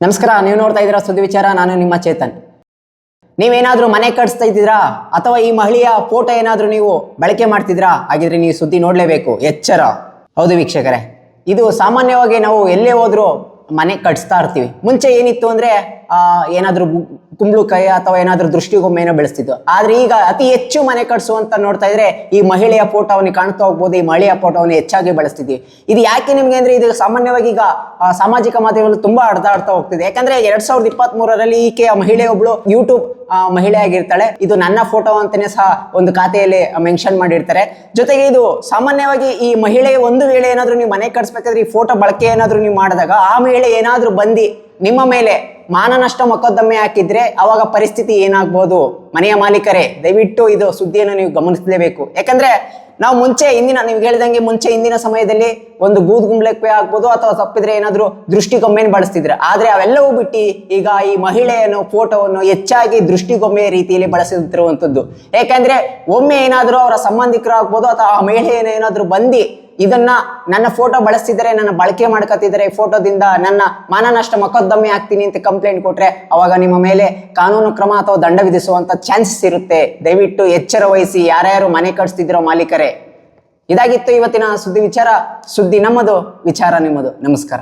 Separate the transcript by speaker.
Speaker 1: ನಮಸ್ಕಾರ, ನೀವು ನೋಡ್ತಾ ಇದ್ದೀರಾ ಸುದ್ದಿ ವಿಚಾರ. ನಾನು ನಿಮ್ಮ ಚೇತನ್. ನೀವೇನಾದ್ರೂ ಮನೆ ಕಟ್ಸ್ತಾ ಇದ್ದೀರಾ ಅಥವಾ ಈ ಮಹಿಳೆಯ ಫೋಟೋ ಏನಾದ್ರೂ ನೀವು ಬಳಕೆ ಮಾಡ್ತಿದ್ರಾ? ಹಾಗಿದ್ರೆ ನೀವು ಸುದ್ದಿ ನೋಡ್ಲೇಬೇಕು, ಎಚ್ಚರ. ಹೌದು ವೀಕ್ಷಕರೇ, ಇದು ಸಾಮಾನ್ಯವಾಗಿ ನಾವು ಎಲ್ಲೇ ಹೋದ್ರೂ ಮನೆ ಕಟ್ಸ್ತಾ ಇರ್ತೀವಿ. ಮುಂಚೆ ಏನಿತ್ತು ಅಂದ್ರೆ ಏನಾದ್ರೂ ಕುಂಬಳಕಾಯಿ ಅಥವಾ ಏನಾದ್ರೂ ದೃಷ್ಟಿಗೊಮ್ಮೆನೋ ಬೆಳೆಸ್ತಿದ್ದು. ಆದ್ರೆ ಈಗ ಅತಿ ಹೆಚ್ಚು ಮನೆ ಕಟ್ಸುವಂತ ನೋಡ್ತಾ ಇದ್ರೆ ಈ ಮಹಿಳೆಯ ಫೋಟೋವನ್ನು ಕಾಣ್ತಾ ಹೋಗ್ಬೋದು. ಈ ಮಹಿಳೆಯ ಫೋಟೋವನ್ನು ಹೆಚ್ಚಾಗಿ ಬಳಸ್ತಿದ್ವಿ. ಇದು ಯಾಕೆ ನಿಮ್ಗೆ ಅಂದ್ರೆ ಇದು ಸಾಮಾನ್ಯವಾಗಿ ಈಗ ಸಾಮಾಜಿಕ ಮಾಧ್ಯಮದಲ್ಲಿ ತುಂಬಾ ಹರಿದಾಡ್ತಾ ಹೋಗ್ತಿದೆ. ಯಾಕಂದ್ರೆ 2023ರಲ್ಲಿ ಈಕೆಯ ಮಹಿಳೆ ಒಬ್ಳು ಯೂಟ್ಯೂಬ್ ಮಹಿಳೆ ಆಗಿರ್ತಾಳೆ. ಇದು ನನ್ನ ಫೋಟೋ ಅಂತಾನೆ ಸಹ ಒಂದು ಖಾತೆಯಲ್ಲಿ ಮೆನ್ಷನ್ ಮಾಡಿರ್ತಾರೆ. ಜೊತೆಗೆ ಇದು ಸಾಮಾನ್ಯವಾಗಿ ಈ ಮಹಿಳೆ ಒಂದು ವೇಳೆ ಏನಾದ್ರೂ ನೀವು ಮನೆ ಕಟ್ಸ್ಬೇಕಾದ್ರೆ ಈ ಫೋಟೋ ಬಳಕೆ ಏನಾದ್ರೂ ನೀವು ಮಾಡಿದಾಗ ಆ ಮಹಿಳೆ ಏನಾದ್ರೂ ಬಂದು ನಿಮ್ಮ ಮೇಲೆ ಮಾನನಷ್ಟ ಮೊಕದ್ದಮೆ ಹಾಕಿದ್ರೆ ಅವಾಗ ಪರಿಸ್ಥಿತಿ ಏನಾಗ್ಬೋದು? ಮನೆಯ ಮಾಲೀಕರೇ, ದಯವಿಟ್ಟು ಇದು ಸುದ್ದಿಯನ್ನು ನೀವು ಗಮನಿಸಲೇಬೇಕು. ಯಾಕಂದ್ರೆ ನಾವು ಮುಂಚೆ ನೀವು ಹೇಳಿದಂಗೆ ಮುಂಚೆ ಹಿಂದಿನ ಸಮಯದಲ್ಲಿ ಒಂದು ಗೂದ್ಗುಂಬ್ಳಕ್ಕೆ ಆಗ್ಬೋದು ಅಥವಾ ತಪ್ಪಿದ್ರೆ ಏನಾದ್ರು ದೃಷ್ಟಿಗೊಮ್ಮೆಯನ್ನು ಬಳಸ್ತಿದ್ರೆ. ಆದ್ರೆ ಅವೆಲ್ಲವೂ ಬಿಟ್ಟು ಈಗ ಈ ಮಹಿಳೆಯನ್ನು ಫೋಟೋವನ್ನು ಹೆಚ್ಚಾಗಿ ದೃಷ್ಟಿಗೊಮ್ಮೆ ರೀತಿಯಲ್ಲಿ ಬಳಸುತ್ತಿರುವಂತದ್ದು. ಯಾಕಂದ್ರೆ ಒಮ್ಮೆ ಏನಾದ್ರು ಅವರ ಸಂಬಂಧಿಕರು ಆಗ್ಬೋದು ಅಥವಾ ಆ ಮಹಿಳೆ ಏನಾದ್ರು ಬಂದು ಇದನ್ನ ನನ್ನ ಫೋಟೋ ಬಳಸ್ತಿದ್ದಾರೆ, ನನ್ನ ಬಳಕೆ ಮಾಡ್ಕೊತಿದ್ದಾರೆ, ಫೋಟೋದಿಂದ ನನ್ನ ಮಾನನಷ್ಟ ಮೊಕದ್ದಮೆ ಆಗ್ತೀನಿ ಅಂತ ಕಂಪ್ಲೇಂಟ್ ಕೊಟ್ರೆ ಅವಾಗ ನಿಮ್ಮ ಮೇಲೆ ಕಾನೂನು ಕ್ರಮ ಅಥವಾ ದಂಡ ವಿಧಿಸುವಂತ ಚಾನ್ಸಸ್ ಇರುತ್ತೆ. ದಯವಿಟ್ಟು ಎಚ್ಚರ ವಹಿಸಿ, ಯಾರ್ಯಾರು ಮನೆ ಕಟ್ಸ್ತಿದ್ದೀರೋ ಮಾಲೀಕರೇ. ಇದಾಗಿತ್ತು ಇವತ್ತಿನ ಸುದ್ದಿ ವಿಚಾರ. ಸುದ್ದಿ ನಮ್ಮದು, ವಿಚಾರ ನಿಮ್ಮದು. ನಮಸ್ಕಾರ.